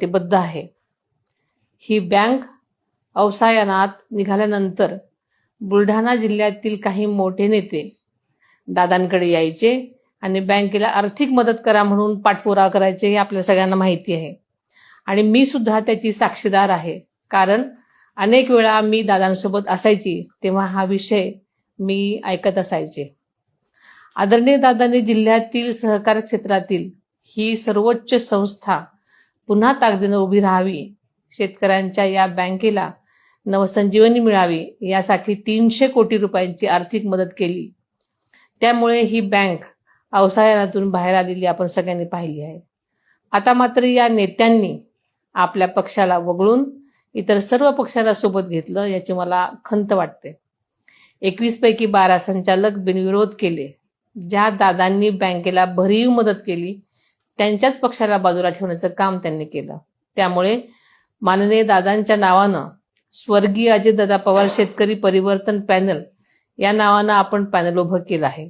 कटिबद्ध आहे. ही बँक अवसायनात निघाल्यानंतर बुलढाणा जिल्ह्यातील काही मोठे नेते दादांकडे यायचे आणि बँकेला आर्थिक मदत करा म्हणून पाठपुरावा करायचे, हे आपल्या सगळ्यांना माहिती आहे. आणि मी सुद्धा त्याची साक्षीदार आहे, कारण अनेक वेळा मी दादांसोबत असायची तेव्हा हा विषय मी ऐकत असायचे. आदरणीय दादांनी जिल्ह्यातील सहकार क्षेत्रातील ही सर्वोच्च संस्था पुन्हा ताकदीने उभी राहावी, शेतकऱ्यांच्या या बँकेला नवसंजीवनी मिळावी यासाठी 300 कोटी रुपयांची आर्थिक मदत केली. त्यामुळे ही बँक अवसायनातून बाहेर आलेली आपण सगळ्यांनी पाहिली आहे. आता मात्र या नेत्यांनी आपल्या पक्षाला वगळून इतर सर्व पक्षाला सोबत घेतलं, याची मला खंत वाटते. 21 पैकी 12 संचालक बिनविरोध केले. ज्या दादांनी बँकेला भरीव मदत केली त्यांच्याच पक्षाला बाजूला ठेवण्याचं काम त्यांनी केलं. त्यामुळे माननीय दादांच्या नावानं स्वर्गीय अजितदादा पवार शेतकरी परिवर्तन पॅनल या नावानं आपण पॅनल उभं केलं आहे.